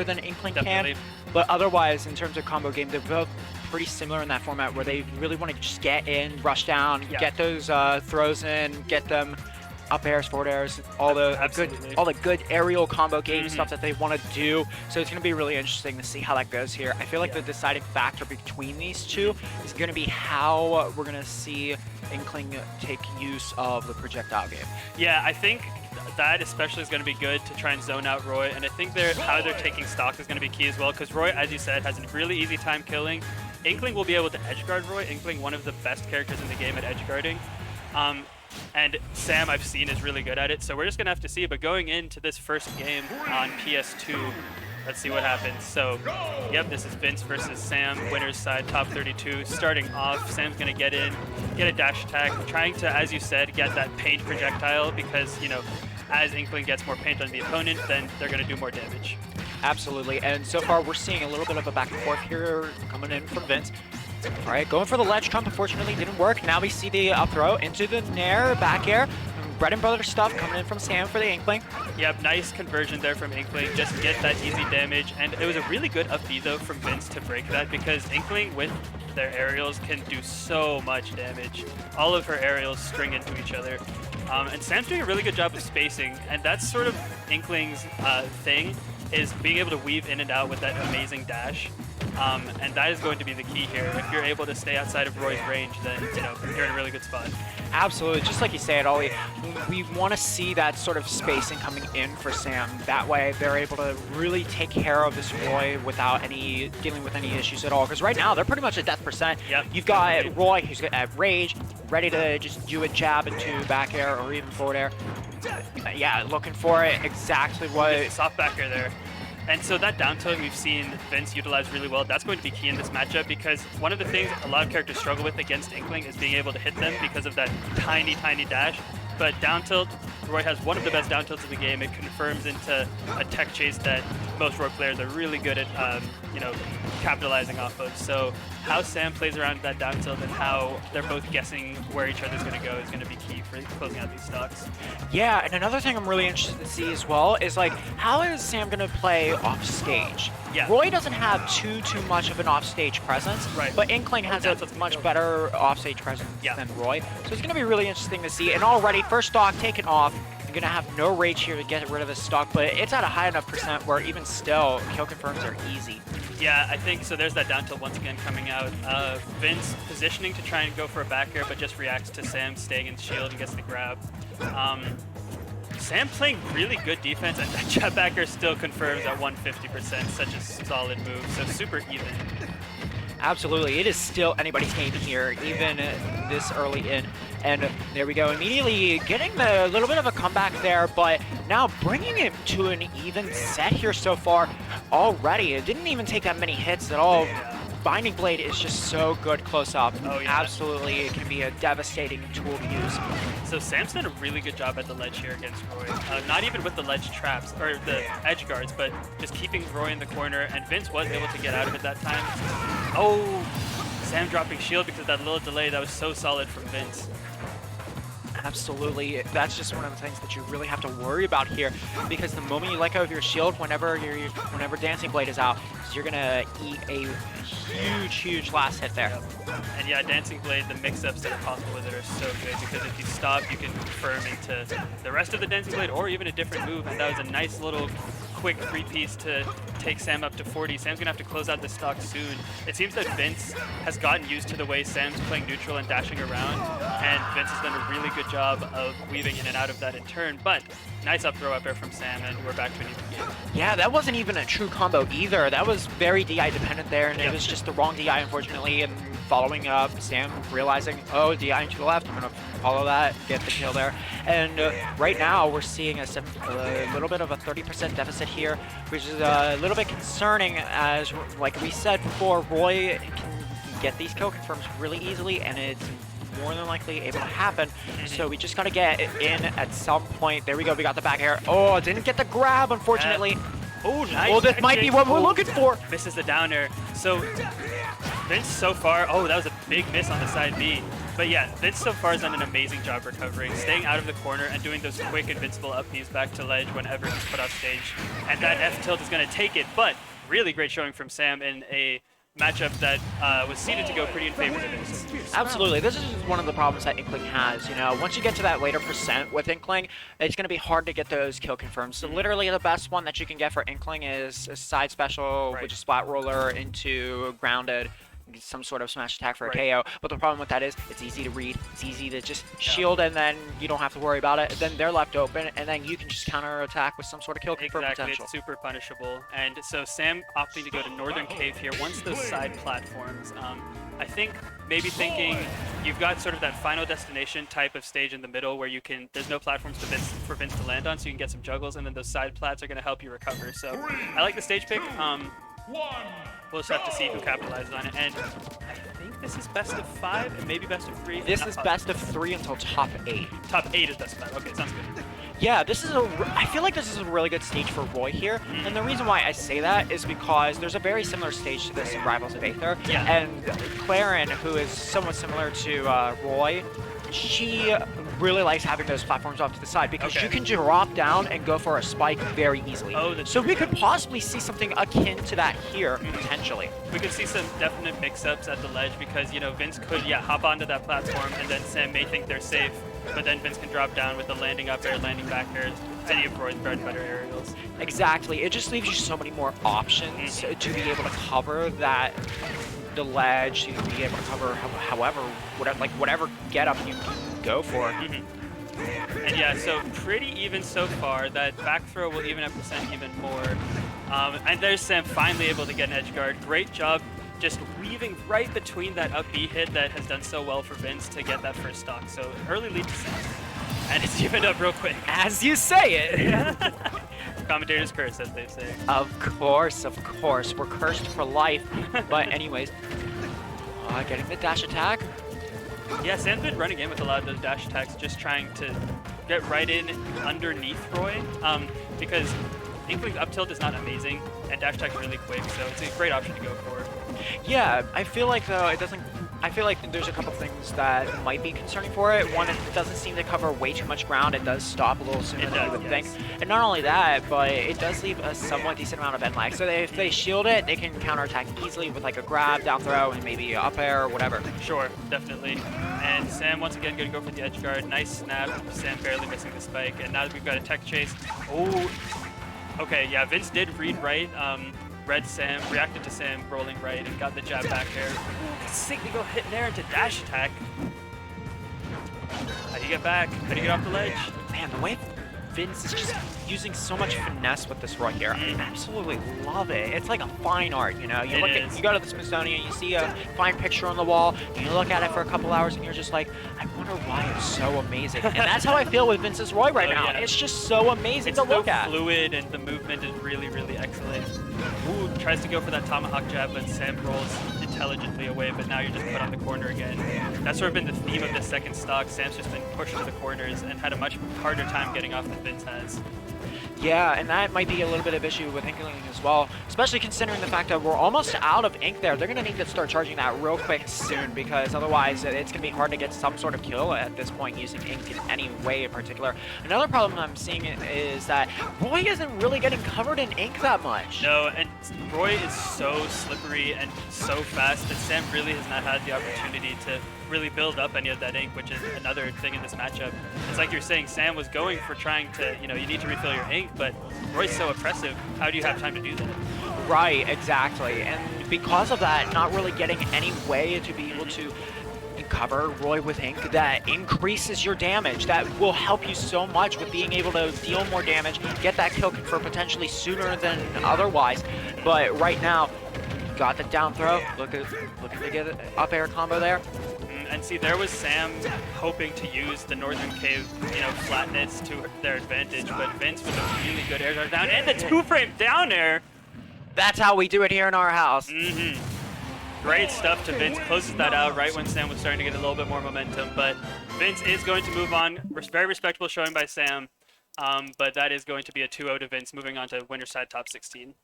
than Inkling Definitely. can, but otherwise, in terms of combo game, they're both pretty similar in that format where they really want to just get in, rush down, get those throws in, get them up airs, forward airs, all the good aerial combo game stuff that they want to do. So it's going to be really interesting to see how that goes here. I feel like the deciding factor between these two is going to be how we're going to see Inkling take use of the projectile game. Yeah, I think that especially is going to be good to try and zone out Roy, and I think how they're taking stock is going to be key as well, because Roy, as you said, has a really easy time killing. Inkling will be able to edge guard Roy. Inkling, one of the best characters in the game at edge guarding. And Sam, I've seen, is really good at it, so we're just going to have to see. But going into this first game on PS2, let's see what happens. So, yep, this is Vince versus Sam, winner's side, top 32. Starting off, Sam's going to get in, get a dash attack, trying to, as you said, get that paint projectile because, you know, as Inkling gets more paint on the opponent, then they're going to do more damage. Absolutely, and so far we're seeing a little bit of a back and forth here coming in from Vince. All right, going for the ledge trump, unfortunately didn't work. Now we see the up throw into the nair, back air. Bread and butter stuff coming in from Sam for the Inkling. Yep, nice conversion there from Inkling, just get that easy damage. And it was a really good up B though from Vince to break that, because Inkling with their aerials can do so much damage. All of her aerials string into each other. And Sam's doing a really good job of spacing, and that's sort of Inkling's thing, is being able to weave in and out with that amazing dash. And that is going to be the key here. If you're able to stay outside of Roy's range, then you're in a really good spot. Absolutely, just like you said, Ollie, we want to see that sort of spacing coming in for Sam. That way, they're able to really take care of this Roy without dealing with any issues at all. Because right now, they're pretty much at death percent. Yep. You've got Roy, who's at rage, ready to just do a jab into back air or even forward air. Yeah, looking for it. Exactly what. Soft back air there. And so that down tilt we've seen Vince utilize really well. That's going to be key in this matchup, because one of the things a lot of characters struggle with against Inkling is being able to hit them because of that tiny, tiny dash. But down tilt, Roy has one of the best down tilts in the game. It confirms into a tech chase that most Roy players are really good at, capitalizing off of. So how Sam plays around that down tilt and how they're both guessing where each other's going to go is going to be key for closing out these stocks. Yeah, and another thing I'm really interested to see as well is, like, how is Sam going to play off stage? Yeah. Roy doesn't have too much of an off-stage presence, but Inkling has a much better off-stage presence than Roy. So it's going to be really interesting to see. And already, first stock taken off. You're going to have no rage here to get rid of this stock, but it's at a high enough percent where even still, kill confirms are easy. Yeah, I think so. There's that down tilt once again coming out. Vince positioning to try and go for a back air, but just reacts to Sam staying in shield and gets the grab. Sam playing really good defense, and that jab back air still confirms at 150%. Such a solid move, so super even. Absolutely, it is still anybody's game here, even this early in. And there we go, immediately getting a little bit of a comeback there, but now bringing it to an even set here so far already. It didn't even take that many hits at all. Binding Blade is just so good close up. Oh, yeah. Absolutely, it can be a devastating tool to use. So Sam's done a really good job at the ledge here against Roy. Not even with the ledge traps, or the edge guards, but just keeping Roy in the corner, and Vince was able to get out of it that time. Oh, Sam dropping shield because of that little delay. That was so solid from Vince. Absolutely, that's just one of the things that you really have to worry about here, because the moment you let go of your shield, whenever Dancing Blade is out, you're gonna eat a huge last hit there. Yep. And yeah, Dancing Blade, the mix-ups that are possible with it are so good, because if you stop, you can confirm into the rest of the Dancing Blade or even a different move, and that was a nice little quick three-piece to take Sam up to 40. Sam's gonna have to close out this stock soon. It seems that Vince has gotten used to the way Sam's playing neutral and dashing around, and Vince has done a really good job of weaving in and out of that in turn, but nice up throw up air from Sam, and we're back to an even game. Yeah, that wasn't even a true combo either. That was very DI dependent there, and it was just the wrong DI, unfortunately, and following up, Sam realizing, oh, DI to the left, I'm gonna follow that, get the kill there. And right now, we're seeing a little bit of a 30% deficit here, which is a little bit concerning, as, like we said before, Roy can get these kill confirms really easily, and it's more than likely able to happen. So we just gotta get it in at some point. There we go, we got the back air. Oh, didn't get the grab, unfortunately. Oh, nice. Well, this might be what we're looking for. Misses the down air. So Vince so far, oh, that was a big miss on the side B. But yeah, Vince so far has done an amazing job recovering, staying out of the corner and doing those quick invincible up Bs back to ledge whenever he's put off stage. And that F tilt is going to take it, but really great showing from Sam in a matchup that was seeded to go pretty in favor of Vince. Absolutely. This is one of the problems that Inkling has. You know, once you get to that later percent with Inkling, it's going to be hard to get those kill confirms. So literally the best one that you can get for Inkling is a side special, which is splat roller into grounded, some sort of smash attack for a KO. But the problem with that is it's easy to read. It's easy to just shield, and then you don't have to worry about it. Then they're left open, and then you can just counter attack with some sort of kill confirm potential. It's super punishable. And so Sam opting to go to Northern Cave here. Once those side platforms, I think maybe thinking you've got sort of that final destination type of stage in the middle where you can, there's no platforms for Vince to land on, so you can get some juggles, and then those side plats are going to help you recover. So I like the stage pick. We'll just have to see who capitalizes on it. And I think this is best of 5 and maybe best of 3. This is best of 3 until top 8. Top 8 is best of 5. Okay, sounds good. Yeah, I feel like this is a really good stage for Roy here. And the reason why I say that is because there's a very similar stage to this in Rivals of Aether. Yeah. And Claren, who is somewhat similar to Roy, she really likes having those platforms off to the side because you can drop down and go for a spike very easily. So we could possibly see something akin to that here, potentially. We could see some definite mix-ups at the ledge because, you know, Vince could, hop onto that platform and then Sam may think they're safe, but then Vince can drop down with the landing up air, landing back air, any of Roy's bread and butter aerials. Exactly. It just leaves you so many more options to be able to cover that, the ledge, to be able to cover however, whatever get up you can go for. And yeah, so pretty even so far. That back throw will even up percent even more. And there's Sam finally able to get an edge guard. Great job just weaving right between that up B hit that has done so well for Vince to get that first stock. So early lead to Sam. And it's evened up real quick. As you say it. Commentator's curse, as they say. Of course. We're cursed for life. But anyways, getting the dash attack. Yeah, Sam's been running in with a lot of those dash attacks, just trying to get right in underneath Roy, because Inkling's up tilt is not amazing, and dash attack is really quick, so it's a great option to go for. Yeah, I feel like though I feel like there's a couple things that might be concerning for it. One, it doesn't seem to cover way too much ground. It does stop a little sooner than you would think. And not only that, but it does leave a somewhat decent amount of end lag. So if they shield it, they can counterattack easily with like a grab, down throw, and maybe up air or whatever. Sure, definitely. And Sam once again going to go for the edge guard. Nice snap. Sam barely missing the spike. And now that we've got a tech chase. Oh, okay, yeah, Vince did read right. Read Sam, reacted to Sam rolling right, and got the jab back there. Sick to go hit there into dash attack. How do you get back? How do you get off the ledge? Man, the way Vince is just using so much finesse with this Roy here. I absolutely love it. It's like a fine art, you know? You go to the Smithsonian, you see a fine picture on the wall, and you look at it for a couple hours, and you're just like, I wonder why it's so amazing. And that's how I feel with Vince's Roy right now. Yeah. It's just so amazing to look at. It's so fluid, and the movement is really, really excellent. Ooh, tries to go for that tomahawk jab, but Sam rolls intelligently away, but now you're just put on the corner again. That's sort of been the theme of the second stock. Sam's just been pushed to the corners and had a much harder time getting off than Vince has. Yeah, and that might be a little bit of issue with Inkling as well, especially considering the fact that we're almost out of ink there. They're going to need to start charging that real quick soon, because otherwise it's going to be hard to get some sort of kill at this point using ink in any way in particular. Another problem I'm seeing is that Roy isn't really getting covered in ink that much. No, and Roy is so slippery and so fast that Sam really has not had the opportunity to really build up any of that ink, which is another thing in this matchup. It's like you're saying, Sam was going for trying to, you need to refill your ink, but Roy's so oppressive. How do you have time to do that? Right, exactly. And because of that, not really getting any way to be able to cover Roy with ink that increases your damage. That will help you so much with being able to deal more damage, get that kill for potentially sooner than otherwise. But right now, got the down throw. Looking to get an up air combo there. And see, there was Sam hoping to use the Northern Cave, flatness to their advantage, but Vince with a really good air dart down and the 2-frame down air. That's how we do it here in our house. Great stuff to Vince. Closes that out right when Sam was starting to get a little bit more momentum, but Vince is going to move on. Very respectable showing by Sam, but that is going to be a 2-0 to Vince, moving on to winner side top 16.